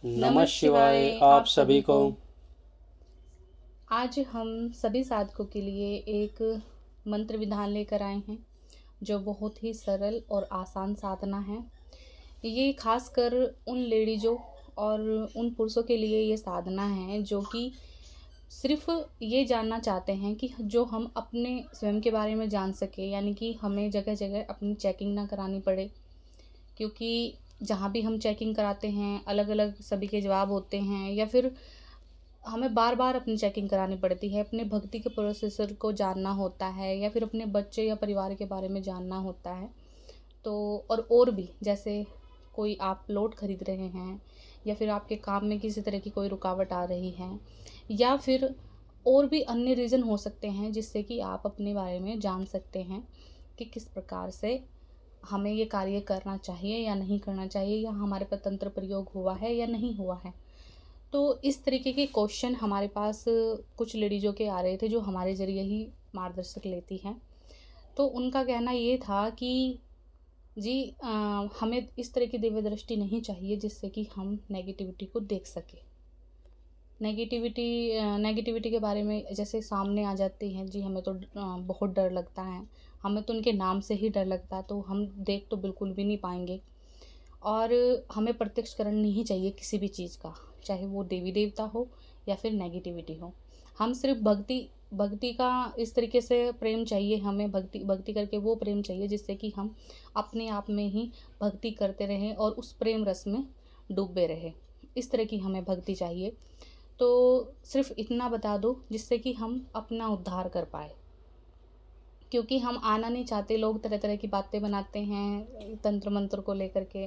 नमः शिवाय आप सभी को। आज हम सभी साधकों के लिए एक मंत्र विधान लेकर आए हैं जो बहुत ही सरल और आसान साधना है। ये खासकर उन लेडीज़ों और उन पुरुषों के लिए ये साधना है जो कि सिर्फ ये जानना चाहते हैं कि जो हम अपने स्वयं के बारे में जान सके, यानी कि हमें जगह जगह अपनी चेकिंग ना करानी पड़े। क्योंकि जहाँ भी हम चेकिंग कराते हैं अलग अलग सभी के जवाब होते हैं, या फिर हमें बार बार अपनी चेकिंग करानी पड़ती है। अपने भक्ति के प्रोसेसर को जानना होता है, या फिर अपने बच्चे या परिवार के बारे में जानना होता है। तो और भी जैसे कोई आप प्लॉट खरीद रहे हैं, या फिर आपके काम में किसी तरह की कोई रुकावट आ रही है, या फिर और भी अन्य रीज़न हो सकते हैं जिससे कि आप अपने बारे में जान सकते हैं कि किस प्रकार से हमें ये कार्य करना चाहिए या नहीं करना चाहिए, या हमारे पर तंत्र प्रयोग हुआ है या नहीं हुआ है। तो इस तरीके के क्वेश्चन हमारे पास कुछ लेडीज़ों के आ रहे थे जो हमारे ज़रिए ही मार्गदर्शक लेती हैं। तो उनका कहना ये था कि जी हमें इस तरह की दिव्य दृष्टि नहीं चाहिए जिससे कि हम नेगेटिविटी को देख सकें। नेगेटिविटी के बारे में जैसे सामने आ जाती हैं जी, हमें तो बहुत डर लगता है। हमें तो उनके नाम से ही डर लगता है, तो हम देख तो बिल्कुल भी नहीं पाएंगे। और हमें प्रत्यक्षकरण नहीं चाहिए किसी भी चीज़ का, चाहे वो देवी देवता हो या फिर नेगेटिविटी हो। हम सिर्फ भक्ति भक्ति का इस तरीके से प्रेम चाहिए हमें। भक्ति भक्ति करके वो प्रेम चाहिए जिससे कि हम अपने आप में ही भक्ति करते रहें और उस प्रेम रस में डूबे रहें। इस तरह की हमें भक्ति चाहिए। तो सिर्फ इतना बता दो जिससे कि हम अपना उद्धार कर पाए। क्योंकि हम आना नहीं चाहते, लोग तरह तरह की बातें बनाते हैं तंत्र मंत्र को लेकर के।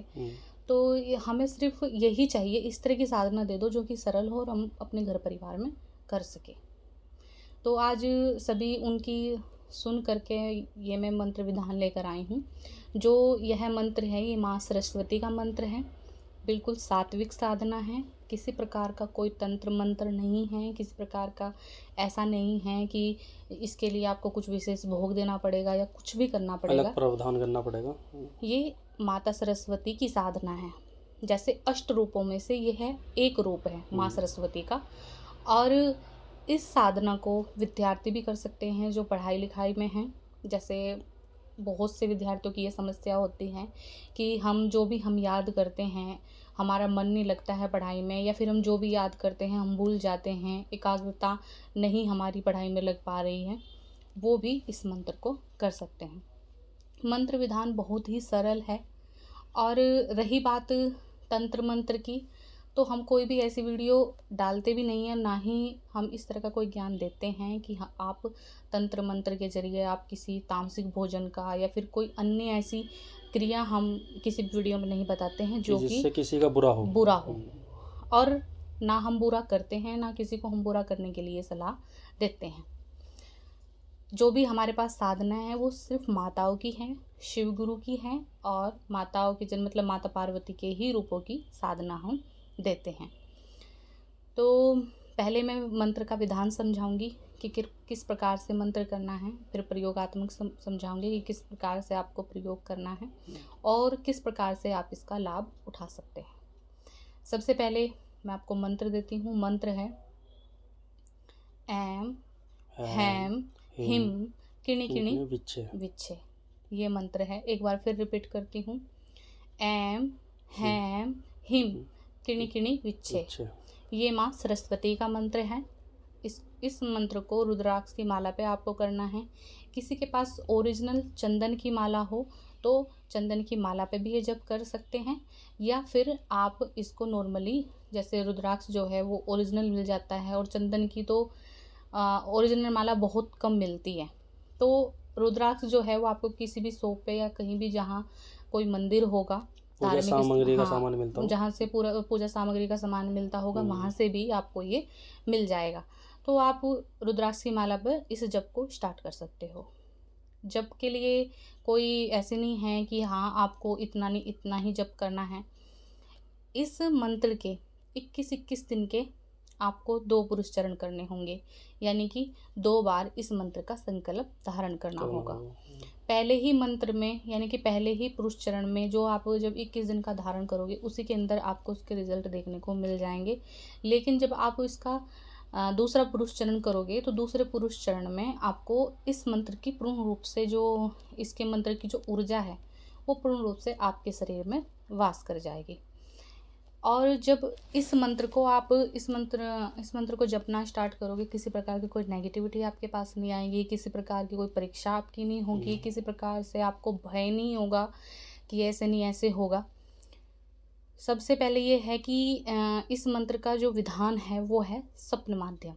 तो हमें सिर्फ यही चाहिए, इस तरह की साधना दे दो जो कि सरल हो और हम अपने घर परिवार में कर सके। तो आज सभी उनकी सुन करके ये मैं मंत्र विधान लेकर आई हूँ। जो यह मंत्र है ये माँ सरस्वती का मंत्र है। बिल्कुल सात्विक साधना है। किसी प्रकार का कोई तंत्र मंत्र नहीं है, किसी प्रकार का ऐसा नहीं है कि इसके लिए आपको कुछ विशेष भोग देना पड़ेगा या कुछ भी करना अलग पड़ेगा। प्रावधान करना पड़ेगा। ये माता सरस्वती की साधना है। जैसे अष्ट रूपों में से यह है एक रूप है माँ सरस्वती का। और इस साधना को विद्यार्थी भी कर सकते हैं जो पढ़ाई लिखाई में हैं। जैसे बहुत से विद्यार्थियों की ये समस्या होती है कि हम याद करते हैं, हमारा मन नहीं लगता है पढ़ाई में, या फिर हम जो भी याद करते हैं हम भूल जाते हैं, एकाग्रता नहीं हमारी पढ़ाई में लग पा रही है। वो भी इस मंत्र को कर सकते हैं। मंत्र विधान बहुत ही सरल है। और रही बात तंत्र मंत्र की, तो हम कोई भी ऐसी वीडियो डालते भी नहीं हैं, ना ही हम इस तरह का कोई ज्ञान देते हैं कि हाँ आप तंत्र मंत्र के जरिए आप किसी तामसिक भोजन का या फिर कोई अन्य ऐसी क्रिया हम किसी वीडियो में नहीं बताते हैं जो कि जिससे किसी का बुरा हो। और ना हम बुरा करते हैं, ना किसी को हम बुरा करने के लिए सलाह देते हैं। जो भी हमारे पास साधना है वो सिर्फ माताओं की हैं, शिव गुरु की हैं, और माताओं की जन मतलब माता पार्वती के ही रूपों की साधना हम देते हैं। तो पहले मैं मंत्र का विधान समझाऊंगी कि किस प्रकार से मंत्र करना है, फिर प्रयोगात्मक समझाऊंगी कि किस प्रकार से आपको प्रयोग करना है और किस प्रकार से आप इसका लाभ उठा सकते हैं। सबसे पहले मैं आपको मंत्र देती हूँ। मंत्र है ऐम हैम हिम किणी किणी विच्छे। ये मंत्र है। एक बार फिर रिपीट करती हूँ। ऐम हैम हिम किणी किणी विच्छे। ये माँ सरस्वती का मंत्र है। इस मंत्र को रुद्राक्ष की माला पे आपको करना है। किसी के पास ओरिजिनल चंदन की माला हो तो चंदन की माला पे भी ये जप कर सकते हैं, या फिर आप इसको नॉर्मली, जैसे रुद्राक्ष जो है वो ओरिजिनल मिल जाता है और चंदन की तो ओरिजिनल माला बहुत कम मिलती है। तो रुद्राक्ष जो है वो आपको किसी भी शॉप पे या कहीं भी जहाँ कोई मंदिर होगा, पूजा धार्मिक सामग्री का सामान मिलता हो, जहाँ से पूरा पूजा सामग्री का सामान मिलता होगा वहाँ से भी आपको ये मिल जाएगा। तो आप रुद्राक्ष की माला पर इस जप को स्टार्ट कर सकते हो। जप के लिए कोई ऐसे नहीं है कि हाँ आपको इतना ही जप करना है। इस मंत्र के 21-21 दिन के आपको 2 पुरुष चरण करने होंगे, यानी कि 2 बार इस मंत्र का संकल्प धारण करना होगा। पहले ही मंत्र में यानी कि पहले ही पुरुष चरण में जो आप जब 21 दिन का धारण करोगे उसी के अंदर आपको उसके रिजल्ट देखने को मिल जाएंगे। लेकिन जब आप इसका दूसरा पुरुष चरण करोगे तो दूसरे पुरुष चरण में आपको इस मंत्र की पूर्ण रूप से जो इसके मंत्र की जो ऊर्जा है वो पूर्ण रूप से आपके शरीर में वास कर जाएगी। और जब इस मंत्र को आप इस मंत्र को जपना स्टार्ट करोगे, किसी प्रकार की कोई नेगेटिविटी आपके पास नहीं आएगी, किसी प्रकार की कोई परीक्षा आपकी नहीं होगी, किसी प्रकार से आपको भय नहीं होगा कि ऐसे नहीं ऐसे होगा। सबसे पहले ये है कि इस मंत्र का जो विधान है वो है स्वप्न माध्यम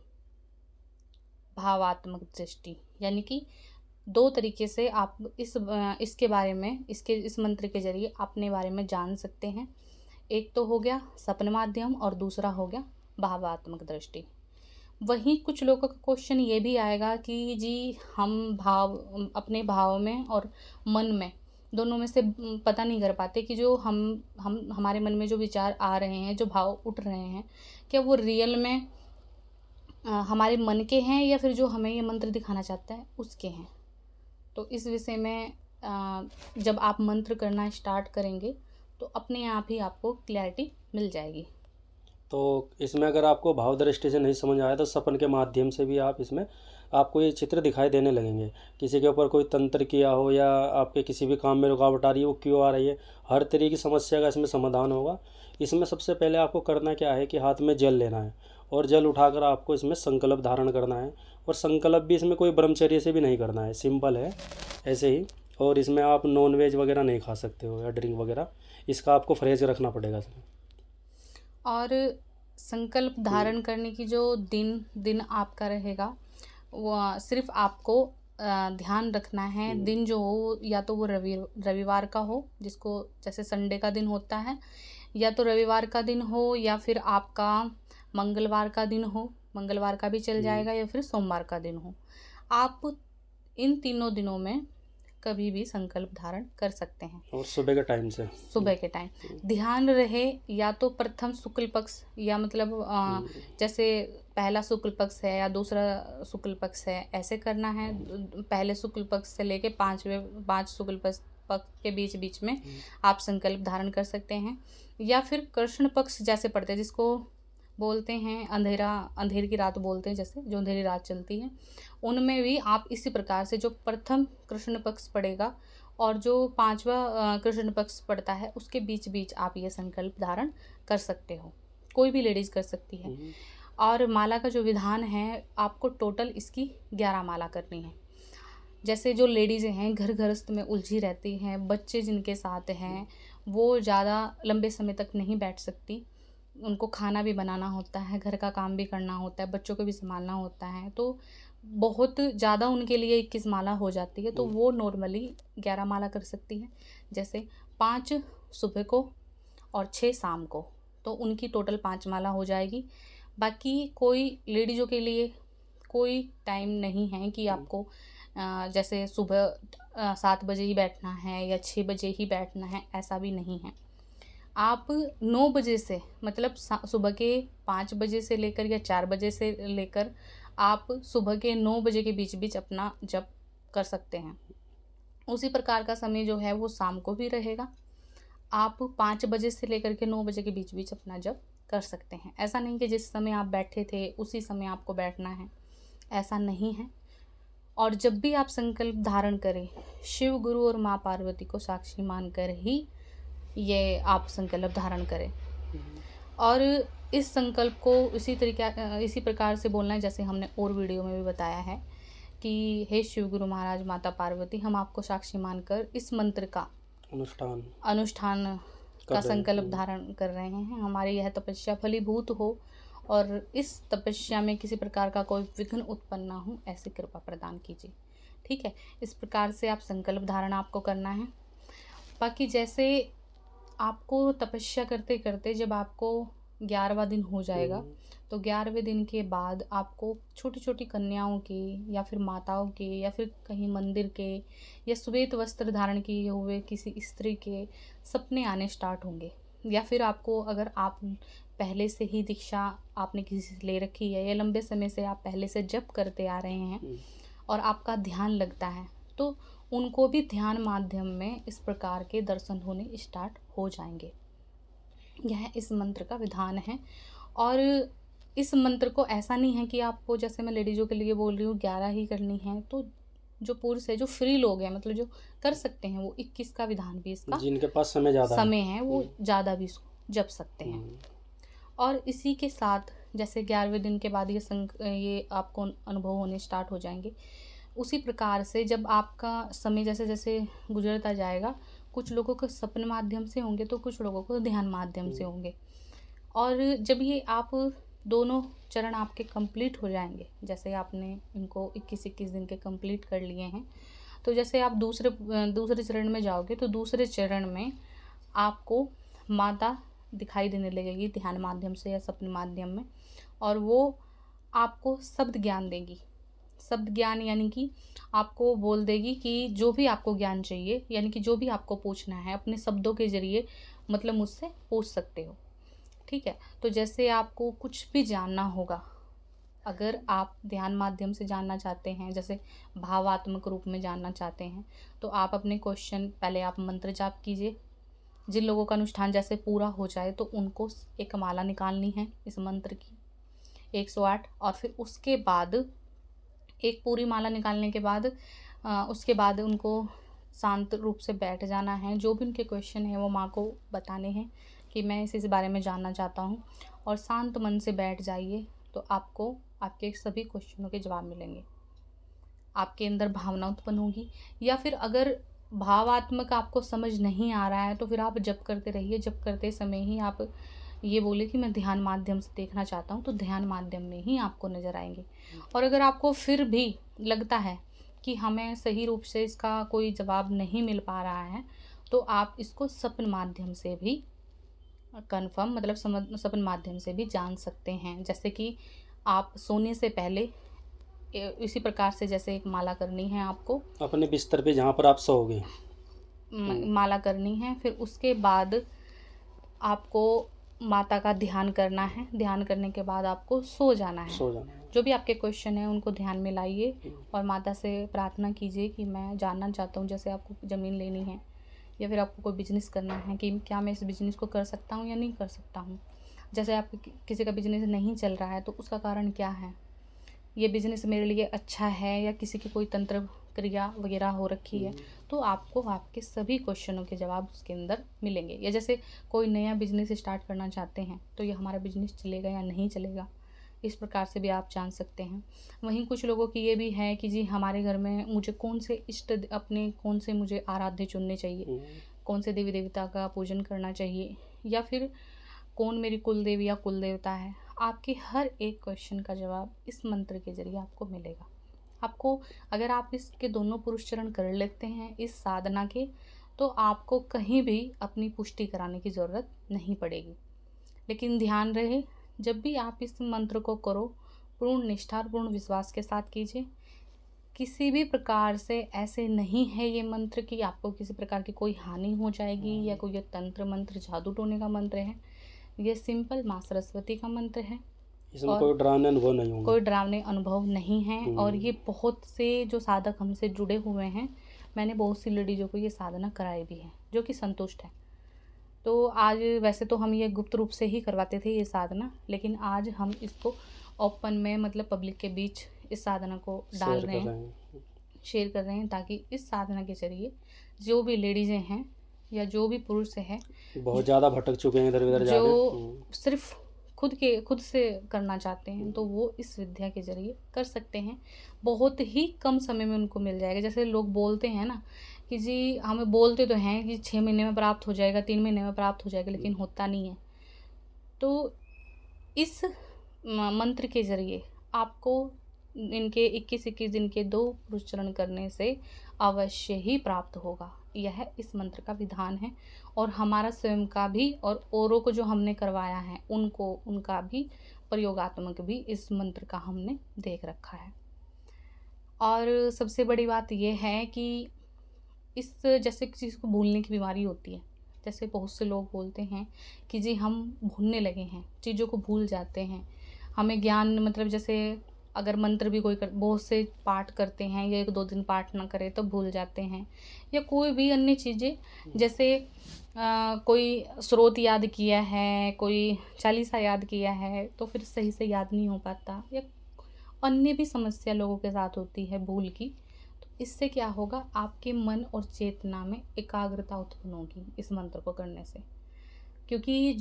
भावात्मक दृष्टि, यानी कि 2 तरीके से आप इसके बारे में इस मंत्र के जरिए अपने बारे में जान सकते हैं। एक तो हो गया सपन माध्यम और दूसरा हो गया भावात्मक दृष्टि। वहीं कुछ लोगों का क्वेश्चन ये भी आएगा कि जी हम अपने भाव में और मन में दोनों में से पता नहीं कर पाते कि जो हम हमारे मन में जो विचार आ रहे हैं, जो भाव उठ रहे हैं, क्या वो रियल में हमारे मन के हैं या फिर जो हमें ये मंत्र दिखाना चाहता है उसके हैं। तो इस विषय में जब आप मंत्र करना स्टार्ट करेंगे तो अपने आप ही आपको क्लैरिटी मिल जाएगी। तो इसमें अगर आपको भाव दृष्टि से नहीं समझ आया तो सपन के माध्यम से भी आप इसमें आपको ये चित्र दिखाई देने लगेंगे। किसी के ऊपर कोई तंत्र किया हो या आपके किसी भी काम में रुकावट आ रही है वो क्यों आ रही है, हर तरह की समस्या का इसमें समाधान होगा। इसमें सबसे पहले आपको करना क्या है कि हाथ में जल लेना है और जल उठाकर आपको इसमें संकल्प धारण करना है। और संकल्प भी इसमें कोई ब्रह्मचर्य से भी नहीं करना है, सिंपल है ऐसे ही। और इसमें आप नॉनवेज वगैरह नहीं खा सकते हो या ड्रिंक वगैरह, इसका आपको फ्रेज रखना पड़ेगा इसमें। और संकल्प धारण करने की जो दिन आपका रहेगा वो सिर्फ आपको ध्यान रखना है। दिन जो हो या तो वो रविवार का हो, जिसको जैसे संडे का दिन होता है, या तो रविवार का दिन हो या फिर आपका मंगलवार का दिन हो, मंगलवार का भी चल जाएगा, या फिर सोमवार का दिन हो। आप इन तीनों दिनों में कभी भी संकल्प धारण कर सकते हैं। और सुबह के टाइम से, सुबह के टाइम ध्यान रहे या तो प्रथम शुक्ल पक्ष, या मतलब जैसे पहला शुक्ल पक्ष है या दूसरा शुक्ल पक्ष है, ऐसे करना है। पहले शुक्ल पक्ष से लेके 5 शुक्ल पक्ष के बीच में आप संकल्प धारण कर सकते हैं। या फिर कृष्ण पक्ष जैसे पड़ते हैं, जिसको बोलते हैं अंधेर की रात बोलते हैं, जैसे जो अंधेरी रात चलती है, उनमें भी आप इसी प्रकार से जो प्रथम कृष्ण पक्ष पड़ेगा और जो 5वां कृष्ण पक्ष पड़ता है उसके बीच आप ये संकल्प धारण कर सकते हो। कोई भी लेडीज़ कर सकती है। और माला का जो विधान है, आपको टोटल इसकी 11 माला करनी है। जैसे जो लेडीज़ हैं घर गृहस्थ में उलझी रहती हैं, बच्चे जिनके साथ हैं वो ज़्यादा लंबे समय तक नहीं बैठ सकती, उनको खाना भी बनाना होता है, घर का काम भी करना होता है, बच्चों को भी संभालना होता है, तो बहुत ज़्यादा उनके लिए 21 माला हो जाती है। तो वो नॉर्मली 11 माला कर सकती है। जैसे 5 सुबह को और 6 शाम को, तो उनकी टोटल 5 माला हो जाएगी। बाकी कोई लेडीज़ों के लिए कोई टाइम नहीं है कि आपको जैसे सुबह 7 बजे ही बैठना है या 6 बजे ही बैठना है, ऐसा भी नहीं है। आप 9 बजे से, मतलब सुबह के 5 बजे से लेकर या 4 बजे से लेकर आप सुबह के 9 बजे के बीच अपना जप कर सकते हैं। उसी प्रकार का समय जो है वो शाम को भी रहेगा। आप 5 बजे से लेकर के 9 बजे के बीच अपना जप कर सकते हैं। ऐसा नहीं कि जिस समय आप बैठे थे उसी समय आपको बैठना है, ऐसा नहीं है। और जब भी आप संकल्प धारण करें, शिव गुरु और माँ पार्वती को साक्षी मानकर ही ये आप संकल्प धारण करें। और इस संकल्प को इसी प्रकार से बोलना है जैसे हमने और वीडियो में भी बताया है कि हे शिव गुरु महाराज, माता पार्वती, हम आपको साक्षी मानकर इस मंत्र का अनुष्ठान का संकल्प धारण कर रहे हैं। हमारी यह तपस्या फलीभूत हो और इस तपस्या में किसी प्रकार का कोई विघ्न उत्पन्न ना हो, ऐसी कृपा प्रदान कीजिए। ठीक है, इस प्रकार से आप संकल्प धारण आपको करना है। बाकी जैसे आपको तपस्या करते करते जब आपको 11वां दिन हो जाएगा, तो 11वें दिन के बाद आपको छोटी छोटी कन्याओं के या फिर माताओं के या फिर कहीं मंदिर के या श्वेत वस्त्र धारण किए हुए किसी स्त्री के सपने आने स्टार्ट होंगे। या फिर आपको, अगर आप पहले से ही दीक्षा आपने किसी से ले रखी है या लंबे समय से आप पहले से जप करते आ रहे हैं और आपका ध्यान लगता है, तो उनको भी ध्यान माध्यम में इस प्रकार के दर्शन होने स्टार्ट हो जाएंगे। यह इस मंत्र का विधान है। और इस मंत्र को ऐसा नहीं है कि आपको, जैसे मैं लेडीज़ों के लिए बोल रही हूँ, 11 ही करनी है, तो जो पुरुष है, जो फ्री लोग हैं, मतलब जो कर सकते हैं, वो 21 का विधान भी इसका जिनके पास समय ज़्यादा समय है वो ज़्यादा भी इसको जप सकते हैं। और इसी के साथ जैसे 11वें दिन के बाद ये आपको अनुभव होने स्टार्ट हो जाएंगे। उसी प्रकार से जब आपका समय जैसे जैसे गुजरता जाएगा, कुछ लोगों को सपने माध्यम से होंगे तो कुछ लोगों को ध्यान माध्यम से होंगे। और जब ये आप दोनों चरण आपके कंप्लीट हो जाएंगे, जैसे आपने इनको 21-21 दिन के कंप्लीट कर लिए हैं, तो जैसे आप दूसरे चरण में जाओगे, तो दूसरे चरण में आपको माता दिखाई देने लगेगी ध्यान माध्यम से या सपने माध्यम में, और वो आपको शब्द ज्ञान देगी। शब्द ज्ञान यानी कि आपको बोल देगी कि जो भी आपको ज्ञान चाहिए, यानी कि जो भी आपको पूछना है, अपने शब्दों के जरिए मतलब मुझसे पूछ सकते हो। ठीक है, तो जैसे आपको कुछ भी जानना होगा, अगर आप ध्यान माध्यम से जानना चाहते हैं, जैसे भावात्मक रूप में जानना चाहते हैं, तो आप अपने क्वेश्चन पहले आप मंत्र जाप कीजिए। जिन लोगों का अनुष्ठान जैसे पूरा हो जाए तो उनको एक माला निकालनी है इस मंत्र की 108, और फिर उसके बाद एक पूरी माला निकालने के बाद उसके बाद उनको शांत रूप से बैठ जाना है। जो भी उनके क्वेश्चन है वो माँ को बताने हैं कि मैं इस बारे में जानना चाहता हूँ, और शांत मन से बैठ जाइए, तो आपको आपके सभी क्वेश्चनों के जवाब मिलेंगे। आपके अंदर भावना उत्पन्न होगी, या फिर अगर भावात्मक आपको समझ नहीं आ रहा है तो फिर आप जप करते रहिए। जप करते समय ही आप ये बोले कि मैं ध्यान माध्यम से देखना चाहता हूँ, तो ध्यान माध्यम में ही आपको नज़र आएंगे। और अगर आपको फिर भी लगता है कि हमें सही रूप से इसका कोई जवाब नहीं मिल पा रहा है, तो आप इसको सपन माध्यम से भी कंफर्म, मतलब सपन माध्यम से भी जान सकते हैं। जैसे कि आप सोने से पहले इसी प्रकार से जैसे एक माला करनी है आपको अपने बिस्तर पे जहाँ पर आप सोओगे, माला करनी है। फिर उसके बाद आपको माता का ध्यान करना है। ध्यान करने के बाद आपको सो जाना है। जो भी आपके क्वेश्चन है उनको ध्यान में लाइए और माता से प्रार्थना कीजिए कि मैं जानना चाहता हूँ, जैसे आपको ज़मीन लेनी है या फिर आपको कोई बिजनेस करना है, कि क्या मैं इस बिज़नेस को कर सकता हूँ या नहीं कर सकता हूँ। जैसे आप किसी का बिजनेस नहीं चल रहा है तो उसका कारण क्या है, ये बिज़नेस मेरे लिए अच्छा है, या किसी की कोई तंत्र क्रिया वगैरह हो रखी है, तो आपको आपके सभी क्वेश्चनों के जवाब उसके अंदर मिलेंगे। या जैसे कोई नया बिजनेस स्टार्ट करना चाहते हैं, तो ये हमारा बिजनेस चलेगा या नहीं चलेगा, इस प्रकार से भी आप जान सकते हैं। वहीं कुछ लोगों की ये भी है कि जी हमारे घर में मुझे कौन से मुझे आराध्य चुनने चाहिए, कौन से देवी देवता का पूजन करना चाहिए, या फिर कौन मेरी कुल देवी या कुल देवता है। आपके हर एक क्वेश्चन का जवाब इस मंत्र के जरिए आपको मिलेगा। आपको, अगर आप इसके दोनों पुरुष चरण कर लेते हैं इस साधना के, तो आपको कहीं भी अपनी पुष्टि कराने की ज़रूरत नहीं पड़ेगी। लेकिन ध्यान रहे, जब भी आप इस मंत्र को करो, पूर्ण निष्ठा और पूर्ण विश्वास के साथ कीजिए। किसी भी प्रकार से ऐसे नहीं है ये मंत्र कि आपको किसी प्रकार की कोई हानि हो जाएगी, या कोई ये तंत्र मंत्र जादू टोने का मंत्र है। ये सिंपल माँ सरस्वती का मंत्र है। इसमें कोई डरावने अनुभव नहीं होंगे, कोई डरावने अनुभव नहीं है। और ये बहुत से जो साधक हमसे जुड़े हुए हैं, मैंने बहुत सी लेडीज़ों को ये साधना कराई भी है जो कि संतुष्ट है। तो आज वैसे तो हम ये गुप्त रूप से ही करवाते थे ये साधना, लेकिन आज हम इसको ओपन में, मतलब पब्लिक के बीच इस साधना को डाल रहे हैं, शेयर कर रहे हैं, ताकि इस साधना के जरिए जो भी लेडीज़ें हैं या जो भी पुरुष हैं, बहुत ज़्यादा भटक चुके हैं इधर उधर जाके, जो सिर्फ खुद से करना चाहते हैं, तो वो इस विद्या के जरिए कर सकते हैं। बहुत ही कम समय में उनको मिल जाएगा। जैसे लोग बोलते हैं ना कि जी, हमें बोलते तो हैं कि 6 महीने में प्राप्त हो जाएगा, 3 महीने में प्राप्त हो जाएगा, लेकिन होता नहीं है। तो इस मंत्र के जरिए आपको इनके 21-21 दिन के 2 पुरुष चरण करने से अवश्य ही प्राप्त होगा। यह इस मंत्र का विधान है, और हमारा स्वयं का भी और औरों को जो हमने करवाया है उनका भी प्रयोगात्मक भी इस मंत्र का हमने देख रखा है। और सबसे बड़ी बात यह है कि इस जैसे किसी को भूलने की बीमारी होती है, जैसे बहुत से लोग बोलते हैं कि जी हम भूलने लगे हैं, चीज़ों को भूल जाते हैं, हमें ज्ञान मतलब जैसे अगर मंत्र भी कोई बहुत से पाठ करते हैं या 1-2 दिन पाठ ना करे तो भूल जाते हैं, या कोई भी अन्य चीज़ें जैसे कोई स्रोत याद किया है, कोई चालीसा याद किया है तो फिर सही से याद नहीं हो पाता, या अन्य भी समस्या लोगों के साथ होती है भूल की। तो इससे क्या होगा, आपके मन और चेतना में एकाग्रता उत्पन्न होगी इस मंत्र को करने से। क्योंकि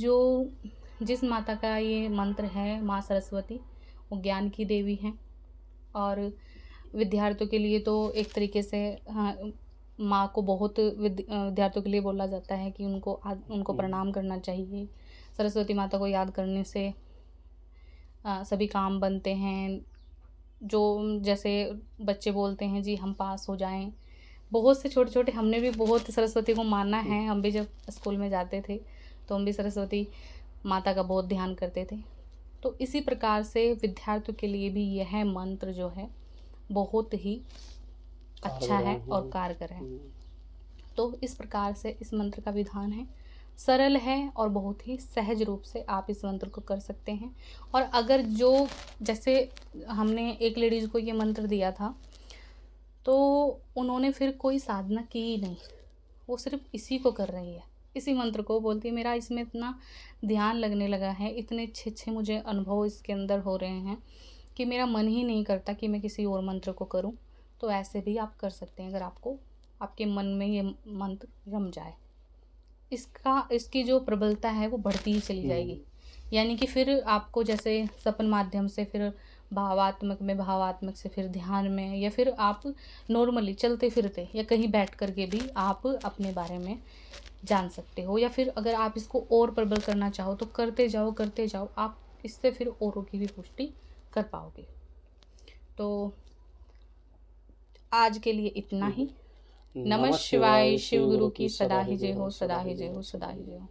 जिस माता का ये मंत्र है, माँ सरस्वती, वो ज्ञान की देवी हैं, और विद्यार्थियों के लिए तो एक तरीके से हाँ, माँ को बहुत विद्यार्थियों के लिए बोला जाता है कि उनको प्रणाम करना चाहिए। सरस्वती माता को याद करने से सभी काम बनते हैं। जो जैसे बच्चे बोलते हैं जी हम पास हो जाएं, बहुत से छोटे छोटे, हमने भी बहुत सरस्वती को माना है। हम भी जब स्कूल में जाते थे तो हम भी सरस्वती माता का बहुत ध्यान करते थे। तो इसी प्रकार से विद्यार्थियों के लिए भी यह मंत्र जो है बहुत ही अच्छा है और कारगर है। तो इस प्रकार से इस मंत्र का विधान है, सरल है और बहुत ही सहज रूप से आप इस मंत्र को कर सकते हैं। और अगर जैसे हमने एक लेडीज़ को ये मंत्र दिया था तो उन्होंने फिर कोई साधना की ही नहीं, वो सिर्फ इसी को कर रही है, इसी मंत्र को बोलती है। मेरा इसमें इतना ध्यान लगने लगा है, इतने अच्छे मुझे अनुभव इसके अंदर हो रहे हैं कि मेरा मन ही नहीं करता कि मैं किसी और मंत्र को करूं। तो ऐसे भी आप कर सकते हैं, अगर आपके मन में ये मंत्र रम जाए। इसकी जो प्रबलता है वो बढ़ती ही चली जाएगी। यानी कि फिर आपको जैसे सपन माध्यम से, फिर भावात्मक से, फिर ध्यान में, या फिर आप नॉर्मली चलते फिरते या कहीं बैठ कर के भी आप अपने बारे में जान सकते हो। या फिर अगर आप इसको और प्रबल करना चाहो तो करते जाओ, आप इससे फिर औरों की भी पुष्टि कर पाओगे। तो आज के लिए इतना ही। नमः शिवाय। शिव गुरु की सदा ही जय हो, सदा ही जय हो, सदा ही जय हो।